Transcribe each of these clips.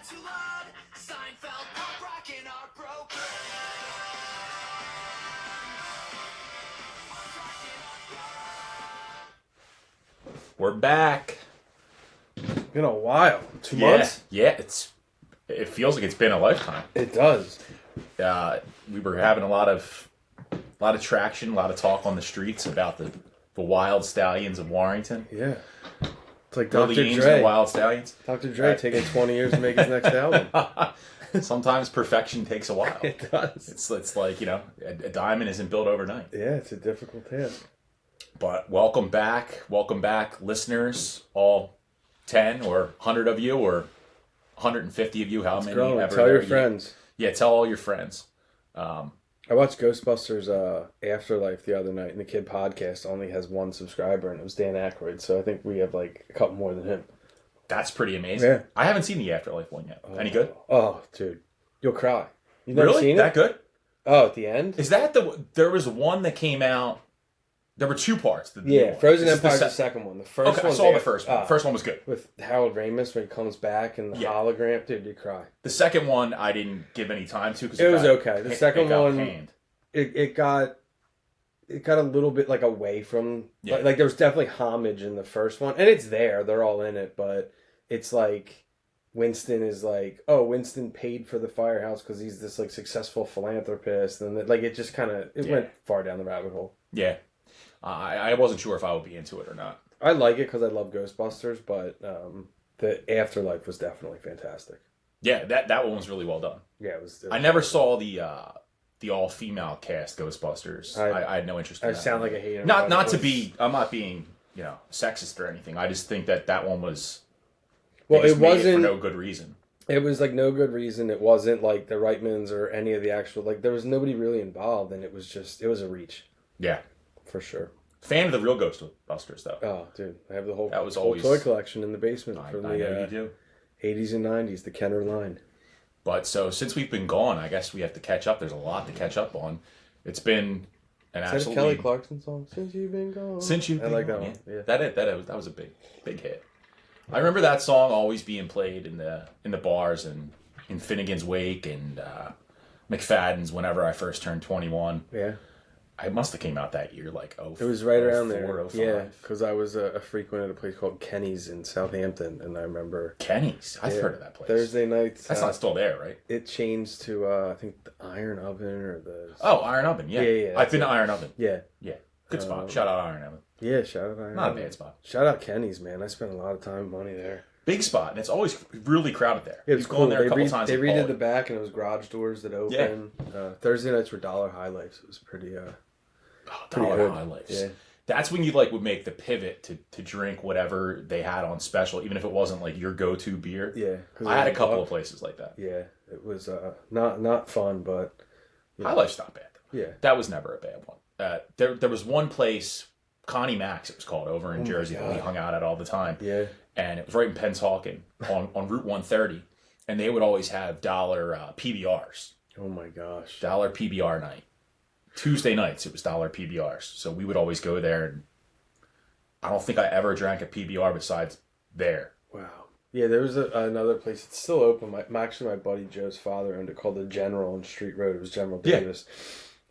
too loud. Seinfeld, pop rockin' are broken. We're back. Been a while. 2 months? Yeah, it feels like it's been a lifetime. It does. We were having a lot of traction, a lot of talk on the streets about the wild stallions of Warrington. Yeah. It's like Dr. Dr. And Dre. the Wild Stallions. Dr. Dre taking 20 years to make his next album. Sometimes perfection takes a while. It does. It's like, a diamond isn't built overnight. Yeah, it's a difficult task. But welcome back, listeners, all 10 or 100 of you or 150 of you, how many ever. Tell your friends. Yeah, tell all your friends. I watched Ghostbusters Afterlife the other night, and the Kid Podcast only has one subscriber, and it was Dan Aykroyd, so I think we have like a couple more than him. That's pretty amazing. Yeah. I haven't seen the Afterlife one yet. Any good? Oh, dude. You'll cry. You've never Really? seen it? That good? Oh, at the end? Is that there was one that came out, there were two parts. Frozen Empire's the second one. The first one. I saw the first one. The first one was good. With Harold Ramis when he comes back and the hologram, dude, you cry. The second one I didn't give any time to because it was okay. The second one, panned. it got a little bit like away from like there was definitely homage in the first one, and it's there. They're all in it, but it's like Winston is like, oh, Winston paid for the firehouse because he's this like successful philanthropist, and like it just kind of went far down the rabbit hole. Yeah. I wasn't sure if I would be into it or not. I like it because I love Ghostbusters, but the Afterlife was definitely fantastic. Yeah, that one was really well done. Yeah, it was. I never saw the all-female cast Ghostbusters. I had no interest in that. I sound like a hater. Not to be... I'm not being, sexist or anything. I just think that one was... Well, it wasn't... for no good reason. It was like no good reason. It wasn't like the Reitmans or any of the actual... Like, there was nobody really involved, and it was a reach. Yeah. For sure. Fan of the real Ghostbusters, though. Oh, dude. I have the whole always... toy collection in the basement from the you do. 80s and 90s, the Kenner line. But so, since we've been gone, I guess we have to catch up. There's a lot to catch up on. It's been an absolutely... Is that a Kelly Clarkson song? Since You've Been Gone. Since You've Been Gone. I like that one. Yeah. That was a big hit. I remember that song always being played in the bars and in Finnegan's Wake and McFadden's whenever I first turned 21. Yeah. I must have came out that year, like, It was right around 04, there. 05. Yeah, because I was a frequent at a place called Kenny's in Southampton, and I remember... Kenny's? I've heard of that place. Thursday nights... That's not still there, right? It changed to, I think, the Iron Oven or the... Oh, Iron Oven, yeah. Yeah, I've been to Iron Oven. Yeah. Yeah. Good spot. Shout out Iron Oven. Yeah, shout out Iron Oven. Not a bad spot. Shout out Kenny's, man. I spent a lot of time and money there. Big spot, and it's always really crowded there. It was cool. There they a couple times. They redid the back, and it was garage doors that open. Yeah. Thursday nights were $1 High Life, so it was pretty... $1 High Lifes. Yeah. That's when you would make the pivot to drink whatever they had on special, even if it wasn't like your go-to beer. Yeah, I had a couple of places like that. Yeah, it was not fun, but High Life's not bad. Yeah, that was never a bad one. There was one place, Connie Mac's, it was called, over in Jersey that we hung out at all the time. Yeah, and it was right in Pennsauken on Route 130, and they would always have $1 PBRs. Oh my gosh, $1 PBR night. Tuesday nights, it was $1 PBRs. So we would always go there, and I don't think I ever drank a PBR besides there. Wow. Yeah, there was another place. It's still open. Actually, my buddy Joe's father owned it called the General on Street Road. It was General Davis.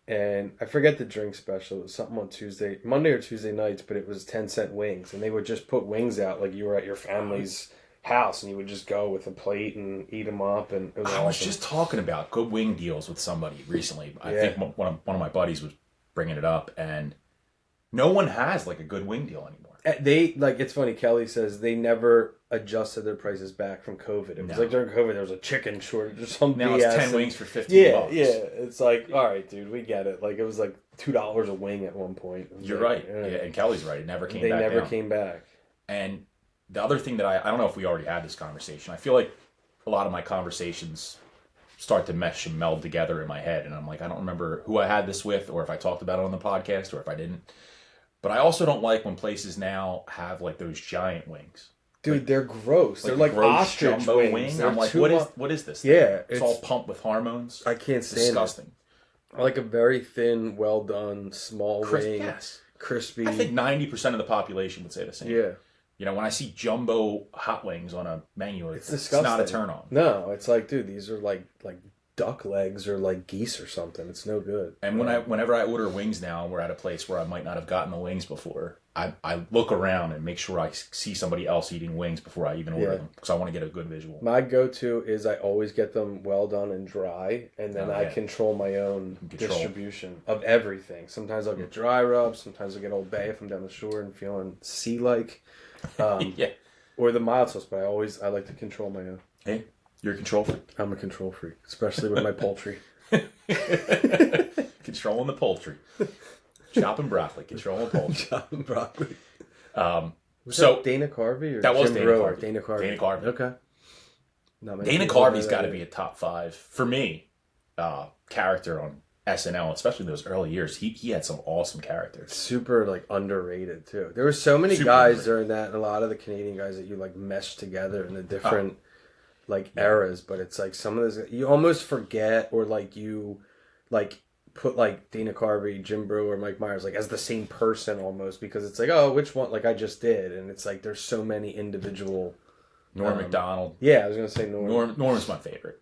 Yeah. And I forget the drink special. It was something on Monday or Tuesday nights, but it was 10-cent wings. And they would just put wings out like you were at your family's house, and you would just go with a plate and eat them up. And it was I was just talking about good wing deals with somebody recently. I think one of my buddies was bringing it up, and no one has like a good wing deal anymore. It's funny. Kelly says they never adjusted their prices back from COVID. It was like during COVID there was a chicken shortage or something. Now BS, it's 10 wings for $15. Yeah. It's like, all right, dude, we get it. Like it was like $2 a wing at one point. You're right. Yeah, and Kelly's right. It never came back. They never came back. And the other thing that I don't know if we already had this conversation. I feel like a lot of my conversations start to mesh and meld together in my head. And I'm like, I don't remember who I had this with or if I talked about it on the podcast or if I didn't. But I also don't like when places now have like those giant wings. Dude, they're gross. They're like ostrich jumbo wings. I'm like, what is this thing? Yeah. It's all pumped with hormones. I can't stand disgusting. It. I like a very thin, well done, small wing. Yes. Crispy. I think 90% of the population would say the same. Yeah. You know, when I see jumbo hot wings on a menu, It's it's disgusting. not a turn on. No, it's like, dude, these are like duck legs or like geese or something. It's no good. And whenever I order wings now, we're at a place where I might not have gotten the wings before. I look around and make sure I see somebody else eating wings before I even order them, because I want to get a good visual. My go-to is I always get them well done and dry, and then I control my own distribution of everything. Sometimes I'll get dry rubs. Sometimes I'll get Old Bay if I'm down the shore and feeling sea-like. Yeah. Or the mild sauce, but I like to control my own. Hey, you're a control freak. I'm a control freak, especially with my poultry. Controlling the poultry. Chopping broccoli. Controlling poultry. Chopping broccoli. Was So that Dana Carvey or that was Jim Dana Brewer? Carvey. Dana Carvey. Dana Carvey. Okay. Not many Dana people know Carvey's that got to either. be a top 5 for me. Character on SNL, especially those early years. He had some awesome characters. Super like underrated too. There were so many Super guys underrated. during that, and a lot of the Canadian guys that you like meshed together in the different like eras. But it's like some of those you almost forget, or like you like put like Dana Carvey, Jim Brewer, Mike Myers like as the same person almost, because it's like, oh, which one? Like I just did, and it's like there's so many individual. Norm Macdonald. Yeah, I was gonna say Norm. Norm's my favorite.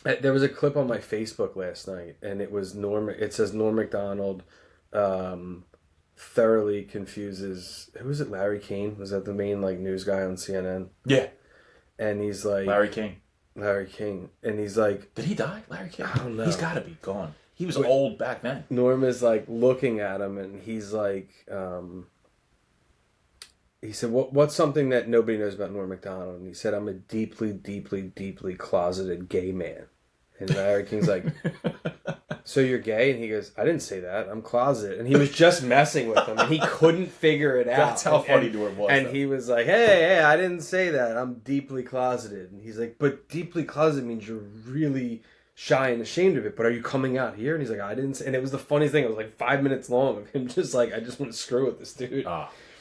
There was a clip on my Facebook last night, and it was Norm. It says Norm Macdonald thoroughly confuses. Who was it? Larry King, was that the main like news guy on CNN? Yeah. And he's like Larry King. And he's like, Did he die? Larry King? I don't know. He's got to be gone. He was old back then. Norm is like looking at him, and he's like, he said, what's something that nobody knows about Norm Macdonald? And he said, I'm a deeply, deeply, deeply closeted gay man. And Larry King's like, so you're gay? And he goes, I didn't say that. I'm closeted. And he was just messing with him, and he couldn't figure it out. That's how funny Norm was. And though. he was like, hey, I didn't say that. I'm deeply closeted. And he's like, but deeply closeted means you're really shy and ashamed of it. But are you coming out here? And he's like, I didn't say. And it was the funniest thing. It was like 5 minutes long of him just like, I just want to screw with this dude.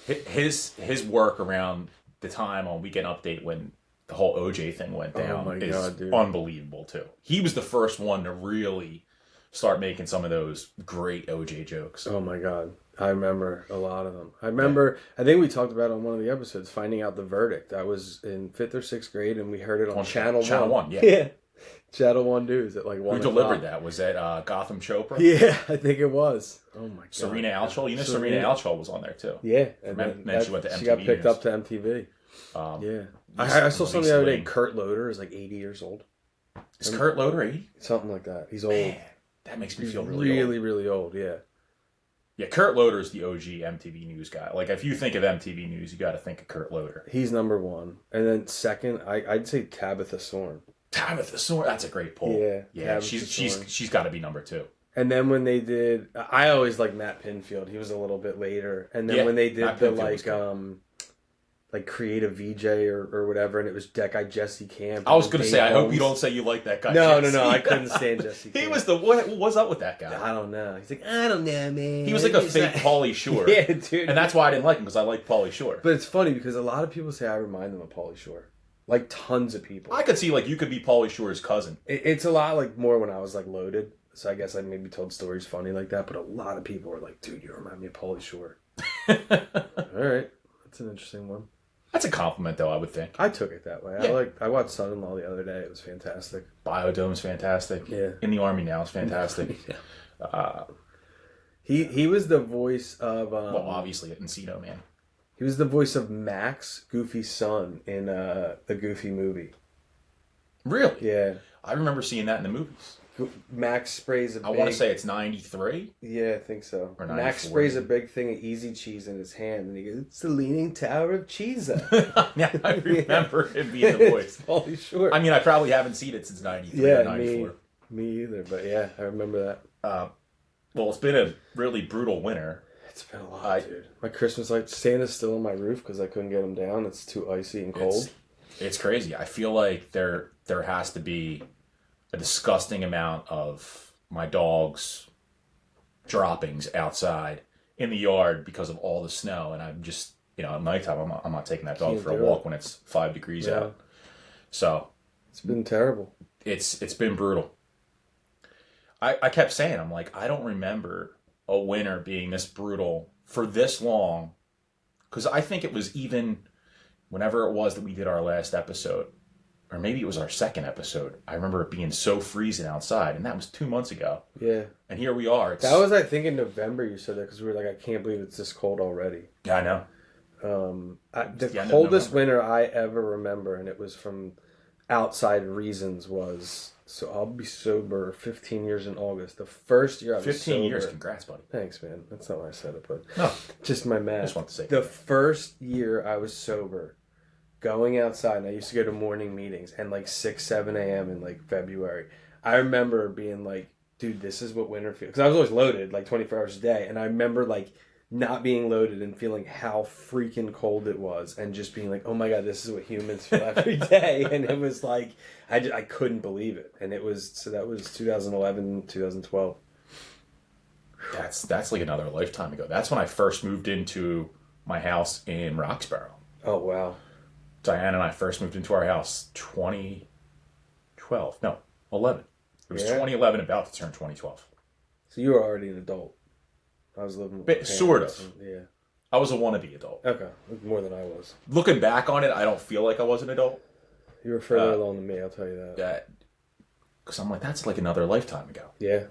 His work around the time on Weekend Update when the whole OJ thing went down my is God, dude. unbelievable too. He was the first one to really start making some of those great OJ jokes. Oh my God. I remember a lot of them. I remember, I think we talked about on one of the episodes, finding out the verdict. I was in 5th or 6th grade, and we heard it on Channel 1. Channel 1, yeah. Channel 1 News at like 1 Who delivered that? Was that Gotham Chopra? Yeah, I think it was. Oh my God. Serena Alchol? You know Serena Alchol was on there too. Yeah. And then she went to She got MTV picked News. up to MTV. Yeah. I saw something the other day. Lane. Kurt Loder is like 80 years old. Is Kurt Loder 80? Something like that. He's old. Man, that makes me feel really really, old. really old, yeah. Yeah, Kurt Loder is the OG MTV News guy. Like, if you think of MTV News, you got to think of Kurt Loder. He's number 1. And then second, I'd say Tabitha Sorn. Tabitha Sorn, that's a great poll. Yeah, Tabitha she's got to be number 2. And then when they did, I always liked Matt Pinfield. He was a little bit later. And then when they did Matt the Pinfield was like creative VJ or whatever, and it was that guy Jesse Camp. I was going to Dave say, I hope Holmes. you don't say you like that guy. No, Jesse. I couldn't stand Jesse Camp. He was what's up with that guy? I don't know. He's like, I don't know, man. He was like a He's fake not- Pauly Shore. Yeah, dude. And that's why I didn't like him, because I like Pauly Shore. But it's funny because a lot of people say I remind them of Pauly Shore. Like tons of people. I could see, like, you could be Pauly Shore's cousin. It's a lot like more when I was like loaded. So I guess I maybe told stories funny like that. But a lot of people were like, dude, you remind me of Pauly Shore. All right. That's an interesting one. That's a compliment, though, I would think. I took it that way. Yeah. I watched Son-in-Law the other day. It was fantastic. Biodome's fantastic. Yeah. In the Army now is fantastic. He was the voice of Well, obviously, Encino Man. he was the voice of Max, Goofy's son, in the Goofy movie. Really? Yeah. I remember seeing that in the movies. Max sprays a big... I want to say it's 93. Yeah, I think so. Or Max 94. sprays a big thing of Easy Cheese in his hand, and he goes, it's the Leaning Tower of Cheese. Yeah, I remember him being the voice. Holy short. I mean, I probably haven't seen it since 93 yeah, or 94. me either, but yeah, I remember that. Well, it's been a really brutal winter. It's been a lot, dude. My Christmas lights, Santa's still on my roof because I couldn't get them down. It's too icy and cold. It's crazy. I feel like there has to be a disgusting amount of my dog's droppings outside in the yard because of all the snow, and I'm just, at nighttime I'm not taking that dog Can't for a do walk it. when it's 5 degrees Yeah. out. So It's been terrible. it's been brutal. I kept saying, I'm like, I don't remember a winter being this brutal for this long Because I think it was even whenever it was that we did our last episode, or maybe it was our second episode. I remember it being so freezing outside, and that was 2 months ago. Yeah. And here we are. That was, I think, in November you said that, because we were like, I can't believe it's this cold already. Yeah, I know. The coldest winter I ever remember, and it was from outside reasons, was, so I'll be sober 15 years in August. The first year I was 15 years. sober. Congrats, buddy. Thanks, man. That's not why I said it, but No. just my math. I just want to say the first year I was sober, going outside, and I used to go to morning meetings, and like 6, 7 a.m. in like February. I remember being like, dude, this is what winter feels. Because I was always loaded like 24 hours a day, and I remember like not being loaded and feeling how freaking cold it was, and just being like, oh my god, this is what humans feel every day. And it was like, I couldn't believe it. And it was, so that was 2011, 2012. That's like another lifetime ago. That's when I first moved into my house in Roxborough. Oh, wow. Diane and I first moved into our house 2012. No, 11. It was 2011, about to turn 2012. So you were already an adult. I was living with my parents. Sort of. Yeah. I was a wannabe adult. Okay. More than I was. Looking back on it, I don't feel like I was an adult. You were further along than me, I'll tell you that. Because I'm like, that's like another lifetime ago. Yeah.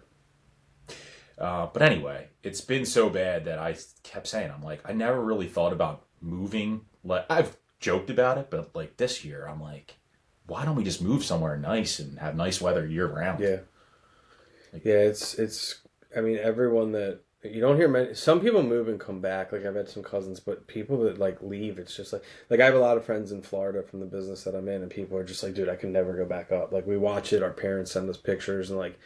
But anyway, it's been so bad that I kept saying, I'm like, I never really thought about moving. Like, I've joked about it, but like this year, I'm like, why don't we just move somewhere nice and have nice weather year round? Yeah. It's. I mean, everyone that you don't hear many. Some people move and come back. Like I've had some cousins, but people that like leave, it's just like I have a lot of friends in Florida from the business that I'm in, and people are just like, dude, I can never go back up. Like we watch it. Our parents send us pictures, and like,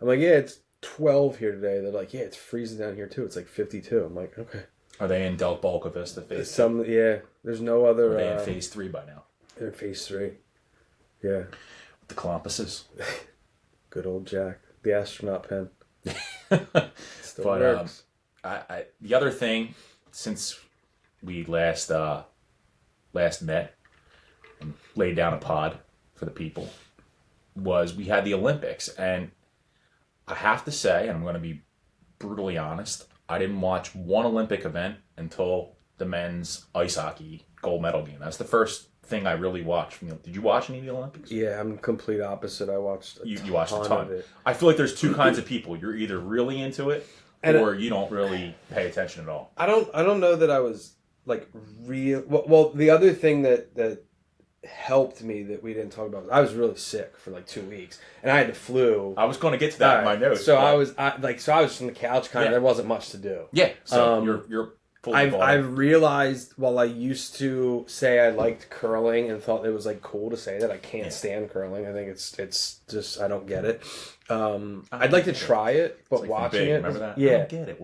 I'm like, yeah, it's 12 here today. They're like, yeah, it's freezing down here too. It's like 52. I'm like, okay. Are they in Del Boca Vista phase? There's no other. Are they in phase 3 by now? They're in phase 3. Yeah. The Columbus's. Good old Jack, the astronaut pen. Still But works. the other thing, since we last met and laid down a pod for the people, was we had the Olympics, and I have to say, and I'm going to be brutally honest, I didn't watch one Olympic event until the men's ice hockey gold medal game. That's the first thing I really watched. Did you watch any of the Olympics? Yeah, I'm complete opposite. I watched You watched a ton ton. of it. I feel like there's two kinds of people. You're either really into it, or you don't really pay attention at all. I don't know that I was like real. Well, the other thing that helped me that we didn't talk about was I was really sick for like 2 weeks, and I had the flu. I was going to get to that in my notes. So I was just on the couch, kind of. Yeah. There wasn't much to do. Yeah. So you're fully involved. I've realized while I used to say I liked curling and thought it was like cool to say that, I can't stand curling. I think it's just I don't get it. I'd like to try it, but like watching big. it, Remember that? yeah, I don't get it.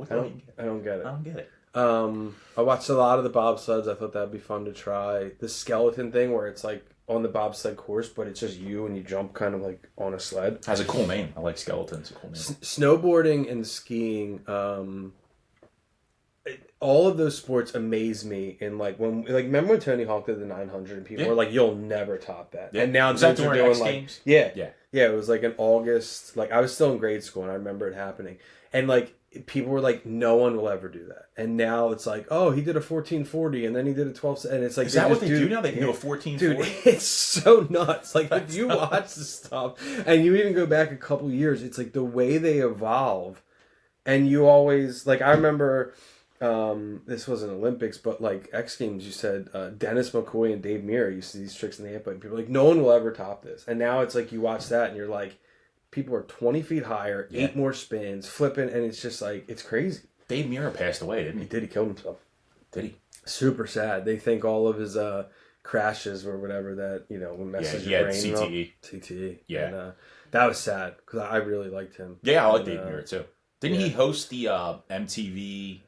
I don't get it. I don't get it. I watched a lot of the bobsleds. I thought that'd be fun to try. The skeleton thing where it's like on the bobsled course, but it's just you and you jump kind of like on a sled. Has a cool name. I like skeleton. It's a cool name. Snowboarding and skiing. All of those sports amaze me. In like remember when Tony Hawk did the 900 and people were like, "You'll never top that." Yeah. And now Was that dudes are during doing X like, Games? yeah. It was like in August. Like I was still in grade school and I remember it happening. And like people were like, "No one will ever do that." And now it's like, "Oh, he did a 1440 and then he did a 12." And it's like, is that what they do now? They can do a 1440. Dude, it's so nuts. Like if you watch the stuff and you even go back a couple years, it's like the way they evolve. And you always like I remember. This wasn't Olympics, but like X Games, you said Dennis McCoy and Dave Mirra used to do these tricks in the handpipe, and people were like, no one will ever top this. And now it's like you watch that and you're like, people are 20 feet higher, 8 more spins, flipping, and it's just like, it's crazy. Dave Mirra passed away, didn't he? He did. He killed himself. Did he? Super sad. They think all of his crashes or whatever that messes your brain. CTE. CTE. Yeah, and, that was sad because I really liked him. Yeah, I like Dave Mirra too. Didn't he host the MTV?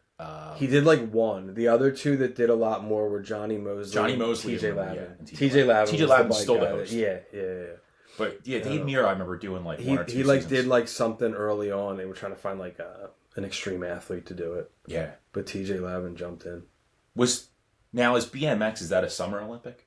He did like one. The other two that did a lot more were Johnny Mosley, TJ Lavin. TJ Lavin's still the host. Yeah. But yeah, Dave Mirra, I remember doing like one or two. He like seasons. did like something early on. They were trying to find like an extreme athlete to do it. Yeah, but TJ Lavin jumped in. Is BMX, is that a summer Olympic?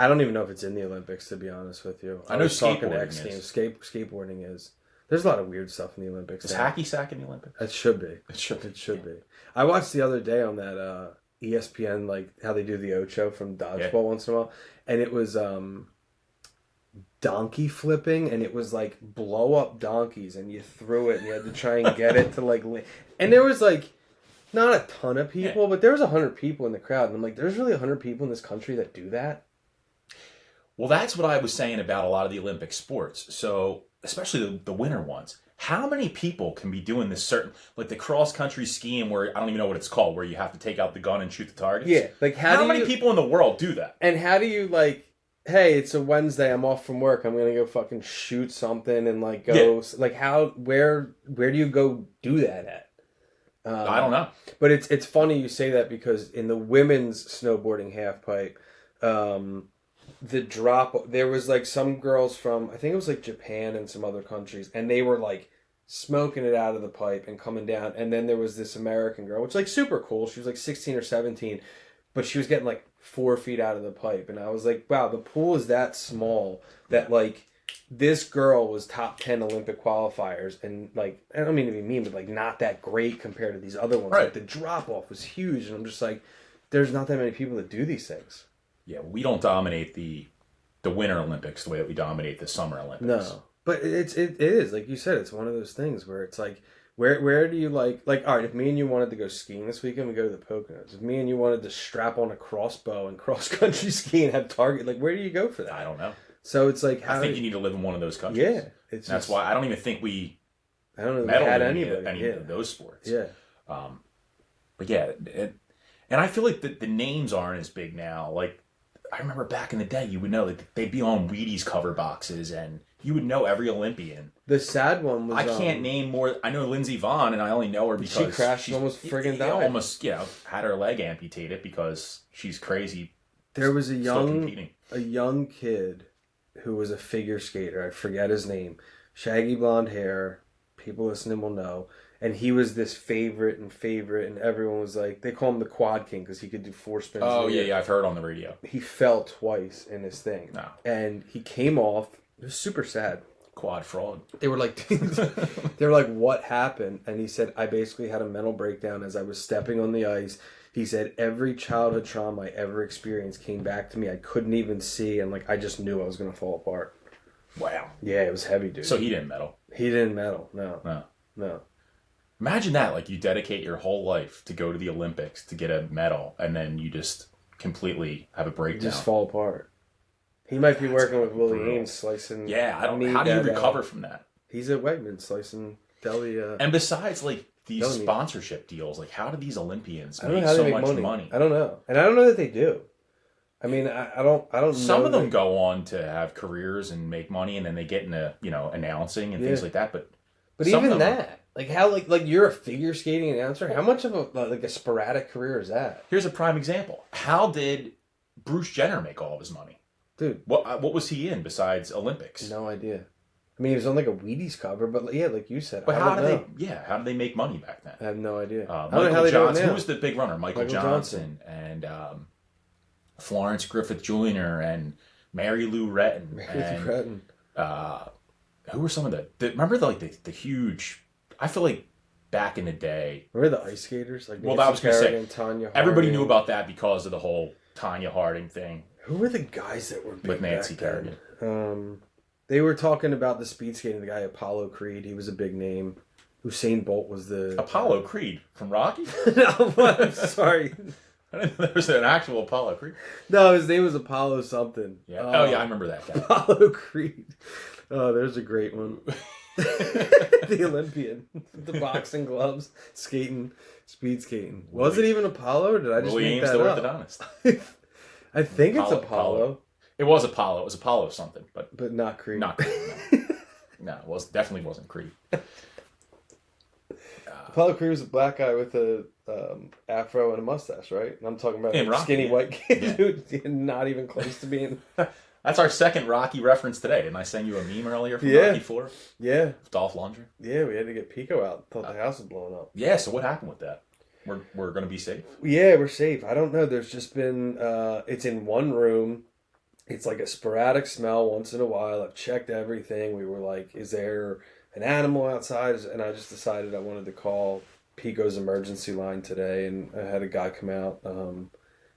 I don't even know if it's in the Olympics, to be honest with you. I know was talking to skateboarding X Games. is. Skateboarding is. There's a lot of weird stuff in the Olympics. Is hacky sack in the Olympics? It should be. It should be. It should be. I watched the other day on that ESPN, like how they do the Ocho from Dodgeball once in a while, and it was donkey flipping, and it was like blow up donkeys, and you threw it, and you had to try and get it to like, and there was like not a ton of people, but there was 100 people in the crowd, and I'm like, there's really 100 people in this country that do that. Well, that's what I was saying about a lot of the Olympic sports. So, especially the winter ones. How many people can be doing this certain, like the cross-country skiing where, I don't even know what it's called, where you have to take out the gun and shoot the targets? Yeah. Like how many people in the world do that? And how do you, like, hey, it's a Wednesday, I'm off from work, I'm going to go fucking shoot something and, like, go, like, where do you go do that at? I don't know. But it's funny you say that because in the women's snowboarding halfpipe, the drop, there was like some girls from, I think it was like Japan and some other countries, and they were like smoking it out of the pipe and coming down. And then there was this American girl, which like super cool. She was like 16 or 17, but she was getting like 4 feet out of the pipe. And I was like, wow, the pool is that small that like this girl was top 10 Olympic qualifiers. And like, I don't mean to be mean, but like not that great compared to these other ones. Right. Like the drop off was huge. And I'm just like, there's not that many people that do these things. Yeah, we don't dominate the Winter Olympics the way that we dominate the Summer Olympics. No, but it is like you said. It's one of those things where it's like, where do you like all right? If me and you wanted to go skiing this weekend, we go to the Poconos. If me and you wanted to strap on a crossbow and cross country ski and have target, like where do you go for that? I don't know. So it's like, I think you need to live in one of those countries. Yeah, that's why I don't even think I don't know medal had in anybody any of those sports. Yeah, but yeah, and I feel like the names aren't as big now. Like, I remember back in the day, you would know that they'd be on Wheaties cover boxes, and you would know every Olympian. The sad one was I can't name more. I know Lindsey Vonn, and I only know her because she crashed and almost friggin' died. Almost, had her leg amputated because she's crazy. There was a young kid who was a figure skater. I forget his name. Shaggy blonde hair. People listening will know. And he was this favorite, and everyone was like, they call him the Quad King because he could do 4 spins. Oh, yeah, I've heard on the radio. He fell twice in his thing. No. And he came off. It was super sad. Quad fraud. They were like, what happened? And he said, I basically had a mental breakdown as I was stepping on the ice. He said, every childhood trauma I ever experienced came back to me. I couldn't even see, and like I just knew I was going to fall apart. Wow. Yeah, it was heavy, dude. So he didn't medal? He didn't medal, No. Imagine that, like you dedicate your whole life to go to the Olympics to get a medal, and then you just completely have a breakdown. Just fall apart. He might be working with Willie Ames slicing. Yeah, I don't. How do you recover from that? He's at Wegmans slicing deli. And besides, like these sponsorship deals, like how do these Olympians make so much money? I don't know, and I don't know that they do. I mean, I don't. Some of them go on to have careers and make money, and then they get into announcing and things like that. But even that. Like how like you're a figure skating announcer. How much of a sporadic career is that? Here's a prime example. How did Bruce Jenner make all of his money? Dude, what was he in besides Olympics? No idea. I mean, he was on like a Wheaties cover, but yeah, like you said. But how did they make money back then? I have no idea. Michael Johnson. Who was the big runner? Michael Johnson and Florence Griffith Joyner and Mary Lou Retton. Who were some of the remember the huge? I feel like back in the day. Remember the ice skaters? Like I was going to say, Tanya everybody knew about that because of the whole Tanya Harding thing. Who were the guys that were big with Nancy back then? They were talking about the speed skating. The guy Apollo Creed, he was a big name. Usain Bolt was the Apollo Creed from Rocky. No, I'm sorry. I didn't know there was an actual Apollo Creed. No, his name was Apollo something. Yeah. I remember that guy. Apollo Creed. Oh, there's a great one. The Olympian, the boxing gloves, skating, speed skating. Was it even Apollo, or did I just make that up? Orthodontist. I think it's Apollo. It was Apollo. It was Apollo something, but not Creed. Not Creed. No, it definitely wasn't Creed. Apollo Creed was a black guy with a afro and a mustache, right? And I'm talking about a skinny white kid who not even close to being. That's our second Rocky reference today. Didn't I send you a meme earlier from Rocky 4? Yeah. With Dolph Lundgren? Yeah, we had to get Pico out. Thought the house was blowing up. Yeah, so what happened with that? We're going to be safe? Yeah, we're safe. I don't know. There's just been, it's in one room. It's like a sporadic smell once in a while. I've checked everything. We were like, is there an animal outside? And I just decided I wanted to call Pico's emergency line today, and I had a guy come out.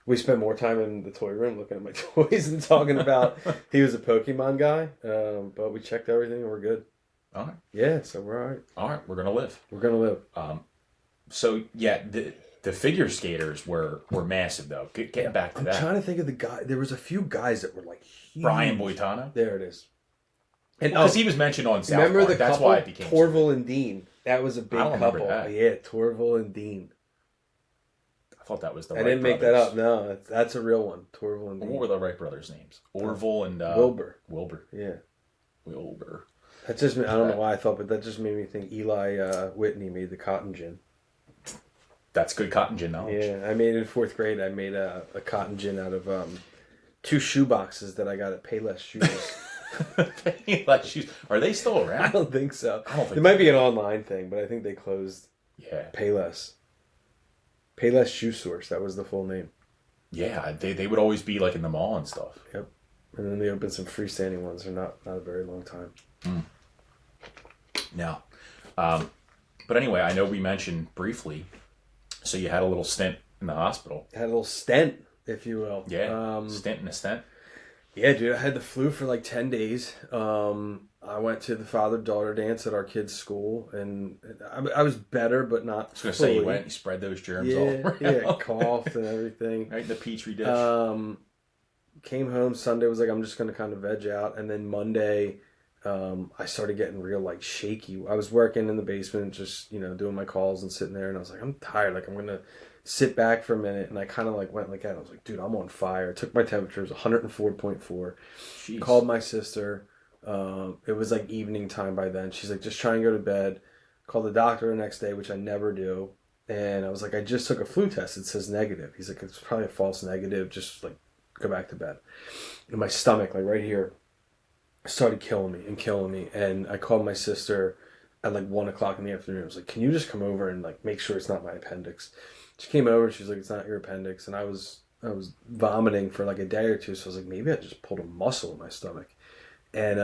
We spent more time in the toy room looking at my toys and talking about he was a Pokemon guy. But we checked everything and we're good. All right. Yeah, so we're all right. All right. We're gonna live. We're gonna live. So yeah, the figure skaters were massive though. Getting back to I'm that. trying to think of the guy. There was a few guys that were like huge. Brian Boitano. There it is. And Because he was mentioned on South remember Park. the That's couple, why it became Torval and Dean. That was a big I don't remember couple. that. Yeah, Torval and Dean. I thought that was the I Wright didn't make brothers. that up. No, that's a real one. Torval and Dean. What were the Wright brothers' names? Orville and Wilbur. Wilbur. Yeah. Wilbur. That just I don't know why I thought, but that just made me think Eli Whitney made the cotton gin. That's good cotton gin knowledge. Yeah, I made in 4th grade. I made a cotton gin out of 2 shoe boxes that I got at Payless Shoes. Like shoes. Are they still I around? don't think so. I don't think it might be an online thing, but I think they closed Yeah. Payless. Payless Shoe Source. That was the full name. Yeah, they would always be like in the mall and stuff. Yep. And then they opened some freestanding ones. They're not a very long time. Now, but anyway, I know we mentioned briefly. So you had a little stint in the hospital. Had a little stent, if you will. Yeah. Stint and a stent. Yeah, dude. I had the flu for like 10 days. I went to the father-daughter dance at our kids' school, and I was better, but not I was going to fully. say, you went and you spread those germs all Yeah, around. yeah, coughed and everything. Right in the petri dish. Came home Sunday, was like, I'm just going to kind of veg out. And then Monday, I started getting real, like, shaky. I was working in the basement, just, doing my calls and sitting there. And I was like, I'm tired. Like, I'm going to sit back for a minute. And I kind of, like, went like that. I was like, dude, I'm on fire. Took my temperature. It was 104.4. Jeez. Called my sister. It was, like, evening time by then. She's like, just try and go to bed. Called the doctor the next day, which I never do. And I was like, I just took a flu test. It says negative. He's like, it's probably a false negative. Just, like, go back to bed. And my stomach, like right here, started killing me. And I called my sister at like 1 o'clock in the afternoon. I was like, can you just come over and like make sure it's not my appendix? She came over and she was like, it's not your appendix. And I was vomiting for like a day or two. So I was like, maybe I just pulled a muscle in my stomach. And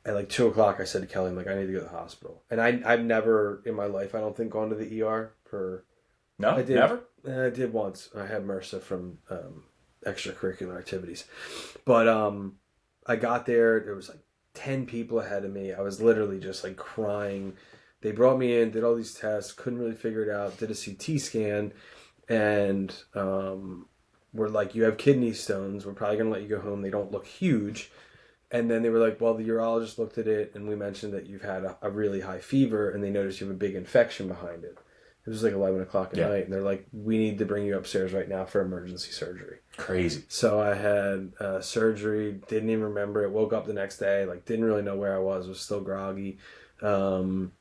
at like 2 o'clock, I said to Kelly, I'm like, I need to go to the hospital. And I've never in my life, I don't think, gone to the ER for... No, I did, never? I did once. I had MRSA from extracurricular activities. But I got there. There was like 10 people ahead of me. I was literally just like crying. They brought me in, did all these tests, couldn't really figure it out, did a CT scan, and were like, you have kidney stones. We're probably going to let you go home. They don't look huge. And then they were like, well, the urologist looked at it, and we mentioned that you've had a really high fever, and they noticed you have a big infection behind it. It was like 11 o'clock at night, and they're like, we need to bring you upstairs right now for emergency surgery. Crazy. So I had surgery, didn't even remember it, woke up the next day, like didn't really know where I was still groggy. I'm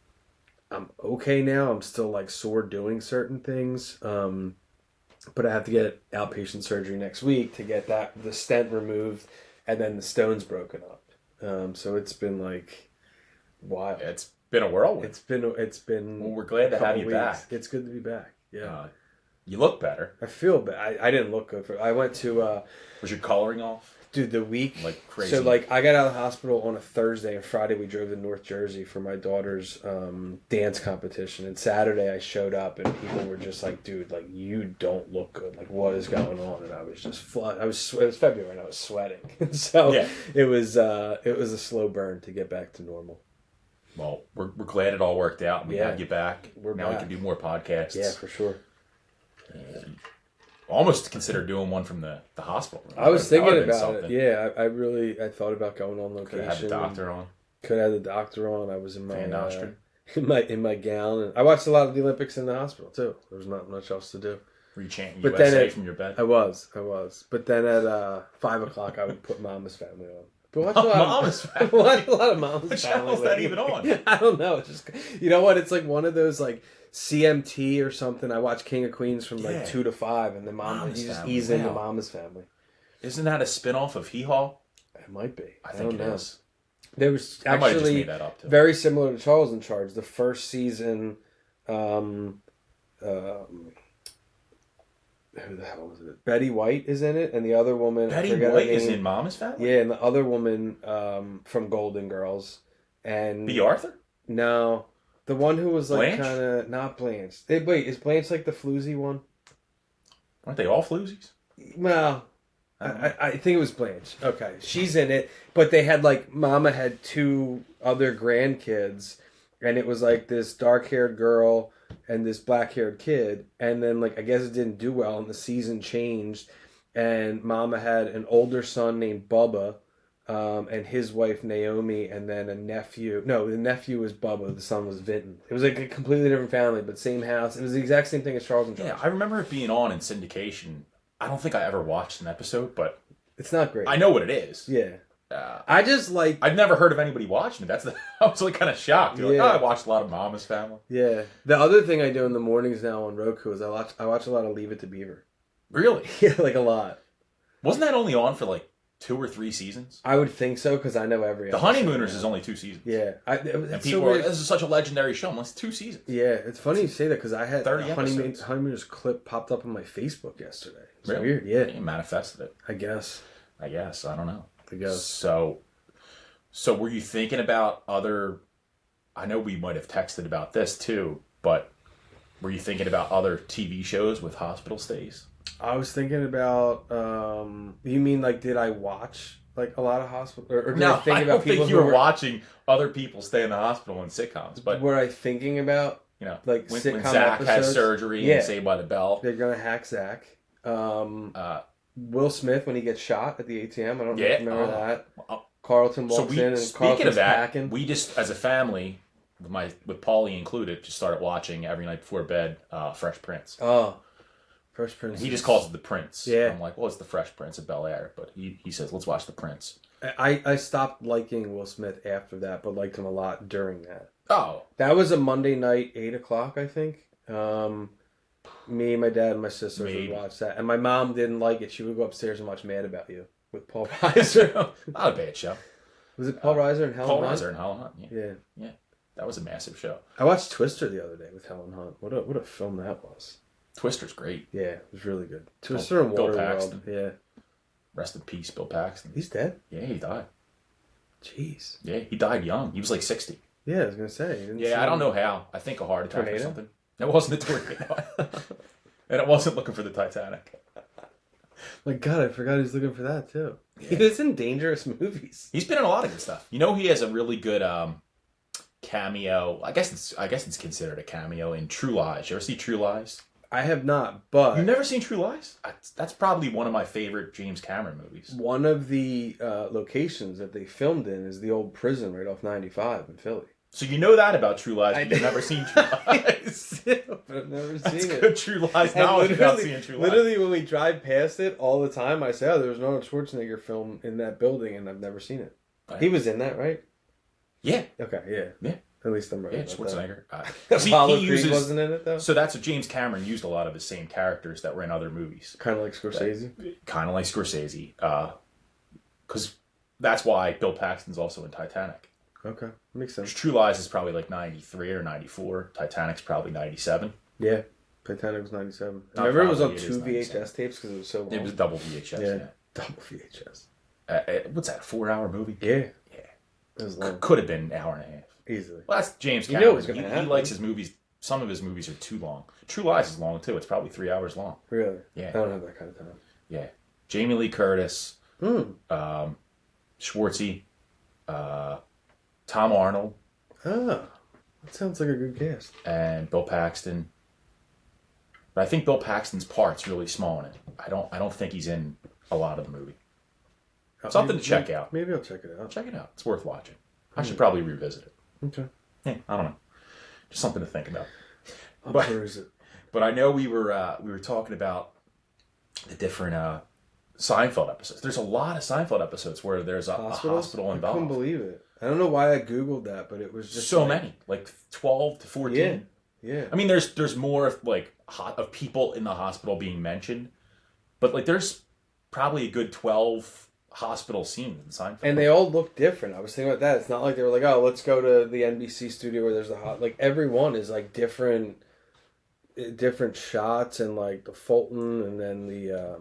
okay now. I'm still like sore doing certain things. But I have to get outpatient surgery next week to get the stent removed and then the stones broken up. So it's been like wild. It's been a whirlwind. It's been. Well, we're glad to have you back. It's good to be back. Yeah. You look better. I feel bad. I didn't look good I went to. Was your coloring off? Dude, the week. Like crazy. So like I got out of the hospital on a Thursday, and Friday we drove to North Jersey for my daughter's dance competition. And Saturday I showed up, and people were just like, "Dude, like you don't look good. Like what is going on?" And I was just flood. It was February, and I was sweating. So it was a slow burn to get back to normal. Well, we're glad it all worked out. We had you back. We're now back. We can do more podcasts. Yeah, for sure. Almost consider doing one from the hospital room. I was thinking That would've been about it. something. Yeah, I thought about going on location. Could have had the doctor on. Could have had the doctor on. I was in my Fan Nostrum. in my gown, and I watched a lot of the Olympics in the hospital too. There was not much else to do. Rechanting But USA then from your bed. I was. But then at 5 o'clock, I would put Mama's Family on. But watch a lot Mama's of, watch a lot of Mama's Which Family. channel is that lately. even on? I don't know. It's just you know what? It's like one of those like CMT or something. I watch King of Queens from like 2 to 5, and then Mama's you just Family. ease into Wow. Mama's Family. Isn't that a spinoff of Hee Haw? It might be. I think it don't know. is. There was I might have just actually made that up too. very similar to Charles in Charge. The first season, who the hell was it? Betty White is in it, and the other woman. Betty I forget her White is name. in Mama's Family? Yeah, and the other woman from Golden Girls, and B. Arthur? no, The one who was like Blanche? kind of not Blanche. Wait, is Blanche like the floozy one? Aren't they all floozies? Well, I don't know. I think it was Blanche. Okay, she's in it, but they had like Mama had 2 other grandkids, and it was like this dark-haired girl and this black-haired kid, and then like I guess it didn't do well, and the season changed, and Mama had an older son named Bubba, and his wife Naomi, and then a nephew. No, the nephew was Bubba, the son was Vinton. It was like a completely different family, but same house. It was the exact same thing as Charles and George. Yeah, I remember it being on in syndication. I don't think I ever watched an episode, but It's not great. I know what it is. Yeah. I just like... I've never heard of anybody watching it. I was like kind of shocked. You're Yeah. like, I watched a lot of Mama's Family. Yeah. The other thing I do in the mornings now on Roku is I watch a lot of Leave It to Beaver. Really? Yeah, like a lot. Wasn't that only on for like 2 or 3 seasons? I would think so because I know every The episode Honeymooners now. is only 2 seasons. Yeah. And It's people so are weird. this is such a legendary show. I'm like, it's 2 seasons. Yeah, it's funny you say that because I had 30 a episodes. Honeymooners clip popped up on my Facebook yesterday. It's Really? weird. Yeah. You manifested it. I guess. I guess. I don't know. I guess. So were you thinking about other... I know we might have texted about this too, but were you thinking about other TV shows with hospital stays? I was thinking about, you mean like, did I watch like a lot of hospital, or did No, I think I about don't people think you who were were, watching other people stay in the hospital in sitcoms, but were I thinking about you know, like when sitcom Zach has episodes? surgery Yeah. and Saved by the Bell, They're gonna hack Zach. Will Smith when he gets shot at the ATM. I don't know if you remember that. Carlton so walks in and speaking Carlton's of that, packing. we just as a family, with Paulie included, just started watching every night before bed, Fresh Prince. Oh, Fresh Prince. He just calls it the Prince. Yeah. I'm like, well, it's the Fresh Prince of Bel Air, but he says, let's watch the Prince. I stopped liking Will Smith after that, but liked him a lot during that. Oh, That was a Monday night, 8:00, I think. Me, my dad, and my sisters Maybe. would watch that, and my mom didn't like it. She would go upstairs and watch Mad About You with Paul Reiser. not a bad show. Was it Paul Reiser and Helen Paul Hunt? Reiser and Helen Hunt. Yeah. Yeah. That was a massive show. I watched Twister the other day with Helen Hunt. What a film that was. Twister's great. Yeah, it was really good. Twister and Bill Waterworld. Paxton. Yeah. Rest in peace, Bill Paxton. He's dead? Yeah, he died. Jeez. Yeah, he died young. He was like 60. Yeah, I was going to say. you didn't see Yeah, I don't him. know how. I think a heart attack or Tornado? something. It wasn't a tornado. And it wasn't looking for the Titanic. My God, I forgot he was looking for that, too. Yeah. He was in dangerous movies. He's been in a lot of good stuff. You know, he has a really good cameo. I guess it's considered a cameo in True Lies. You ever see True Lies? I have not, but... You've never seen True Lies? That's probably one of my favorite James Cameron movies. One of the locations that they filmed in is the old prison right off 95 in Philly. So you know that about True Lies, but you've never seen True Lies. But I've never That's seen it. good True Lies And knowledge about seeing True Lies. literally, when we drive past it all the time, I say, "Oh, there was an Arnold Schwarzenegger film in that building," and I've never seen it. Right. He was in that, right? Yeah. Okay, yeah. Yeah. At least I'm right. Yeah, about Schwarzenegger. that. See, Apollo he Creed uses- wasn't in it though. So that's what James Cameron used a lot of his same characters that were in other movies. Kind of like Scorsese. Kind of like Scorsese. Because that's why Bill Paxton's also in Titanic. Okay, makes sense. True Lies is probably like 93 or 94. Titanic's probably 97. Yeah, Titanic was 97. Not Remember, it was on probably, it 2 is 97. VHS tapes because it was so long. It was double VHS. yeah, Yeah. double VHS. What's that, a 4-hour movie? Yeah, Yeah. it was long, Could have been an hour and a half. easily. Well, that's James You knew Cameron. it was gonna he happen. likes his movies. Some of his movies are too long. True Lies is long too. It's probably 3 hours long. Really? Yeah. I don't have that kind of time. Yeah. Jamie Lee Curtis, Hmm. Schwartzy, Tom Arnold, Ah, that sounds like a good cast. and Bill Paxton. But I think Bill Paxton's part's really small in it. I don't think he's in a lot of the movie. Something to check out. Maybe I'll check it out. Check it out. It's worth watching. I should probably revisit it. Okay. Yeah, I don't know. Just something to think about. I'll But- peruse it. But I know we were talking about the different Seinfeld episodes. There's a lot of Seinfeld episodes where there's a hospital I couldn't involved. believe it. I don't know why I googled that, but it was just So like, many, like 12 to 14. Yeah. I mean, there's more of like of people in the hospital being mentioned, but like there's probably a good 12 hospital scenes in Seinfeld. And they all look different. I was thinking about that. It's not like they were like, oh, let's go to the NBC studio where there's a hot. Like every one is like different shots, and like the Fulton, and then the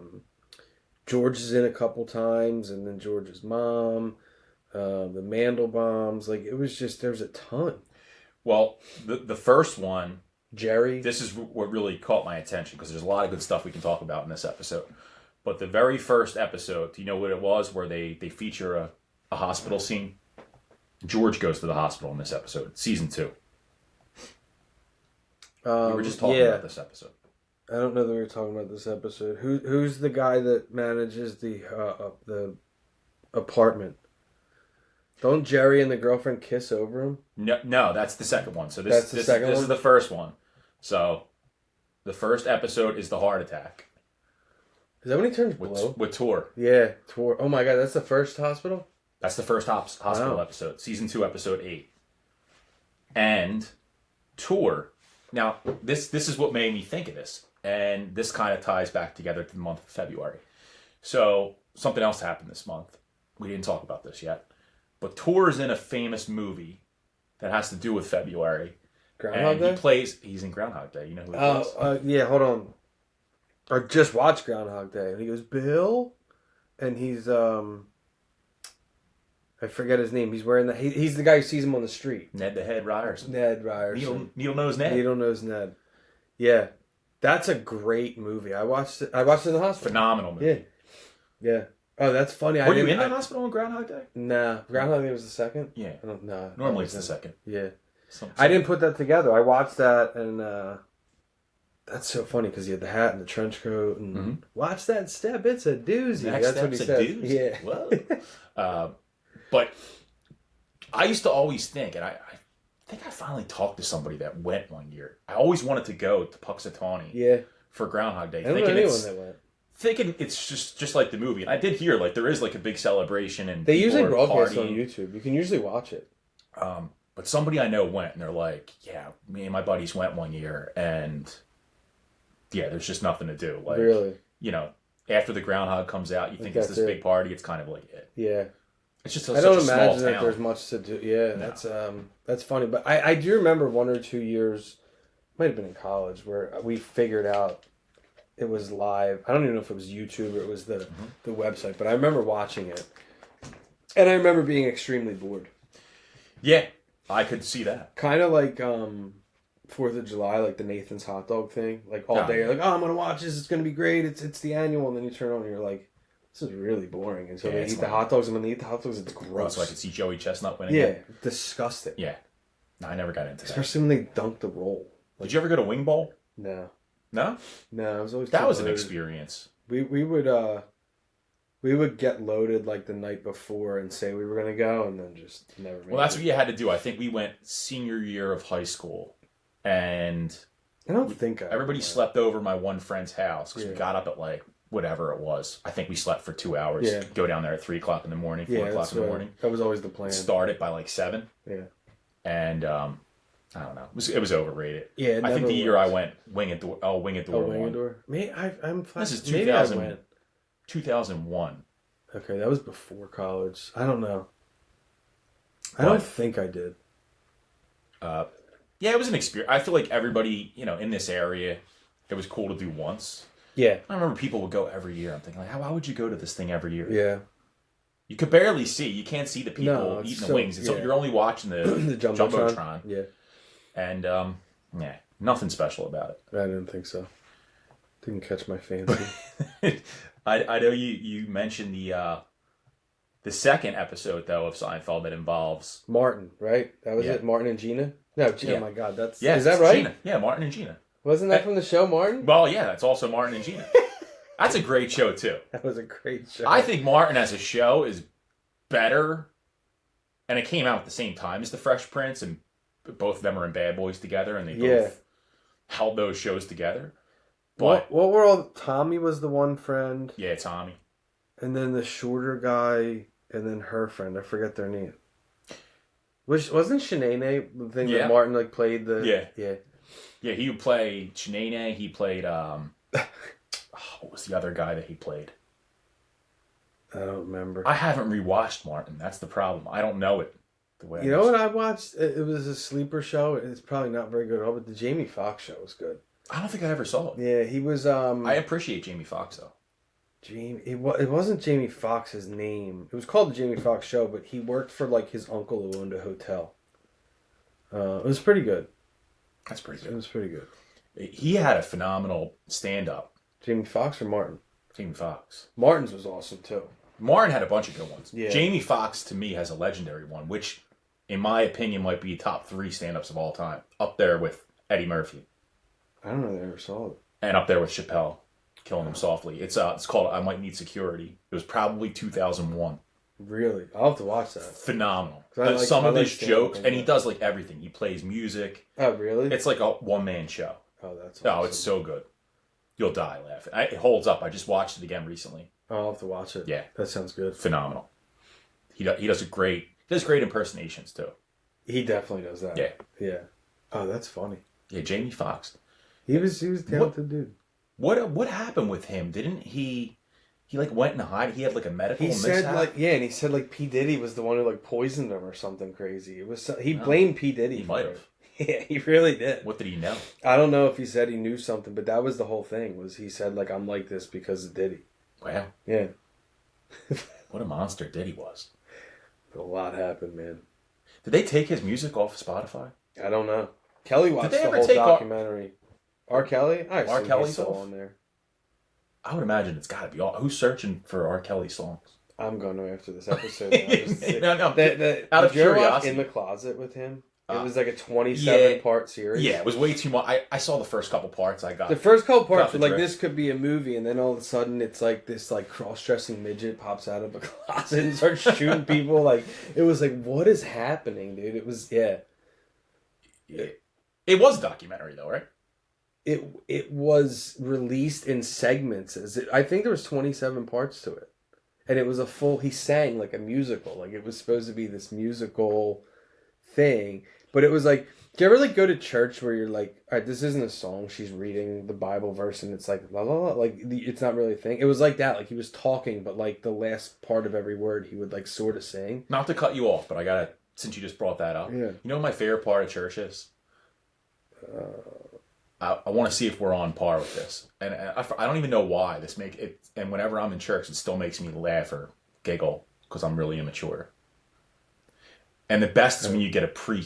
George is in a couple times, and then George's mom, the Mandelbaums. Like it was just, there was a ton. Well, the first one, Jerry. this is what really caught my attention because there's a lot of good stuff we can talk about in this episode. But the very first episode, do you know what it was? Where they feature a hospital scene. George goes to the hospital in this episode, season 2. We were just talking about this episode. I don't know that we were talking about this episode. Who's the guy that manages the apartment? Don't Jerry and the girlfriend kiss over him? No, that's the second one. So That's the second this one? is the first one. So the first episode is the heart attack Is that when he turns blue? with Tor. Yeah, Tor. Oh my god, that's the first hospital? That's the first hospital episode, season 2, episode 8. And Tor. Now, this is what made me think of this, and this kind of ties back together to the month of February. So something else happened this month. We didn't talk about this yet, but Tor is in a famous movie that has to do with February. Groundhog Day? He's in Groundhog Day. You know who he plays? Yeah, hold on. I just watched Groundhog Day, and he goes, Bill? And he's, I forget his name. He's wearing he's the guy who sees him on the street. Ned the Head Ryerson. Ned Ryerson. Needle Nose Ned. Needle Nose Ned. Yeah. That's a great movie. I watched it in the hospital. Phenomenal movie. Yeah. Oh, that's funny. Were you in the hospital on Groundhog Day? Nah. Groundhog Day was the second? Yeah. I don't know. Normally it's the second. Yeah. I didn't put that together. I watched that, and that's so funny because he had the hat and the trench coat. And watch that step. It's a doozy. Next that's what he step's said. a doozy. Yeah. Whoa. But I used to always think, and I think I finally talked to somebody that went one year. I always wanted to go to Puxatawny for Groundhog Day. I don't know anyone that went. Thinking it's just like the movie. And I did hear like there is like a big celebration and they usually broadcast partying on YouTube. You can usually watch it. But somebody I know went, and they're like, yeah, me and my buddies went one year, and yeah, there's just nothing to do. Like, really? You know, after the Groundhog comes out, you think it's this big party. It's kind of like it. Yeah. It's just I don't imagine that there's much to do. Yeah, no. That's funny. But I do remember 1 or 2 years, might have been in college, where we figured out it was live. I don't even know if it was YouTube or it was the website, but I remember watching it. And I remember being extremely bored. Yeah, I could see that. Kind of like 4th of July, like the Nathan's hot dog thing. Like all day, you're like, oh, I'm going to watch this. It's going to be great. It's the annual. And then you turn on and you're like, this is really boring. And so they eat the hot dogs, and when they eat the hot dogs, it's gross. So I could see Joey Chestnut winning. Yeah, disgusting. Yeah. No, I never got into that. Especially when they dunk the roll. Did you ever go to Wing Bowl? No. No? No, I was always That was an experience. We would get loaded like the night before and say we were going to go, and then just never made Well, that's what you had to do. I think we went senior year of high school, and I don't think everybody slept over my one friend's house because we got up at like whatever it was. I think we slept for 2 hours. Yeah. Go down there at 3 o'clock in the morning, 4 o'clock in the morning. That was always the plan. Start it by like 7. Yeah. And I don't know. It was overrated. Yeah, I think the year I went, Wing It Door. Oh, Wing It Door. Wing It Door. I'm fine. This is 2000, 2001. Okay, that was before college. I don't know. I don't think I did. Yeah, it was an experience. I feel like everybody, in this area, it was cool to do once. Yeah. I remember people would go every year. I'm thinking, like, why would you go to this thing every year? Yeah. You could barely see. You can't see the people eating the wings. You're only watching the, the Jumbotron. Yeah. And, nothing special about it. I didn't think so. Didn't catch my fancy. I know you mentioned the second episode, though, of Seinfeld that involves... Martin, right? That was it? Martin and Gina? No, Gina. Yeah. Oh, my God. That's... Yeah, is that right? Gina. Yeah, Martin and Gina. Wasn't that from the show, Martin? Well, yeah, that's also Martin and Gina. That's a great show, too. That was a great show. I think Martin as a show is better, and it came out at the same time as The Fresh Prince, and both of them are in Bad Boys together, and they both held those shows together. But what were all... Tommy was the one friend. Yeah, Tommy. And then the shorter guy, and then her friend. I forget their name. Wasn't Shanae the thing that Martin played the... Yeah, he would play Shanae. He played... what was the other guy that he played? I don't remember. I haven't rewatched Martin. That's the problem. I don't know it the way You know what I watched? It was a sleeper show. It's probably not very good at all, but the Jamie Foxx show was good. I don't think I ever saw it. Yeah, he was... I appreciate Jamie Foxx, though. It wasn't Jamie Foxx's name. It was called the Jamie Foxx Show, but he worked for his uncle who owned a hotel. It was pretty good. That's pretty It good. was pretty good. He had a phenomenal stand-up. Jamie Foxx or Martin? Jamie Foxx. Martin's was awesome too. Martin had a bunch of good ones. Yeah. Jamie Foxx, to me, has a legendary one, which, in my opinion, might be top 3 stand-ups of all time. Up there with Eddie Murphy. I don't know if I ever saw it. And up there with Chappelle, Killing Him Softly. It's called I Might Need Security. It was probably 2001. Really? I'll have to watch that. Phenomenal. 'Cause I like- Some I of like his stand-up jokes, and he anyway. does like everything. He plays music. Oh, really? It's like a one-man show. Oh, that's Oh, awesome. it's so good. You'll die laughing. It holds up. I just watched it again recently. I'll have to watch it. Yeah. That sounds good. Phenomenal. He does great impersonations too. He definitely does that. Yeah. Yeah. Oh, that's funny. Yeah, Jamie Foxx. He was a talented dude. What happened with him? Didn't he like went in hide? He had like a medical He mishap? said and he said like P Diddy was the one who like poisoned him or something crazy. It was he blamed P Diddy. He for might it. have. Yeah, he really did. What did he know? I don't know if he said he knew something, but that was the whole thing. Was he said like I'm like this because of Diddy. Wow. Yeah. What a monster Diddy was. A lot happened, man. Did they take his music off of Spotify? I don't know. Kelly watched they the ever whole take documentary. R. Kelly? I R. assume Kelly's he's still off? on there. I would imagine it's got to be all. Who's searching for R. Kelly songs? I'm going to after this episode. Now. No, Out of of curiosity. watch In the Closet with him? It was like a 27-part series. Yeah, it was way too much. I saw the first couple parts. I got The first couple parts Got the were like, drift. this could be a movie, and then all of a sudden it's like this like cross-dressing midget pops out of a closet and starts shooting people. Like, it was like, what is happening, dude? It was, yeah. It was a documentary though, right? It was released in segments. I think there was 27 parts to it. And it was a full, he sang like a musical. Like, it was supposed to be this musical thing. But it was like, do you ever like go to church where you're like, all right, this isn't a song. She's reading the Bible verse and it's like, la la la. Like, it's not really a thing. It was like that. Like, he was talking, but like the last part of every word he would like sort of sing. Not to cut you off, but I gotta, since you just brought that up. Yeah. You know what my favorite part of church is? I want to see if we're on par with this, and I don't even know why this make it. And whenever I'm in church, it still makes me laugh or giggle because I'm really immature. And the best is when you get a priest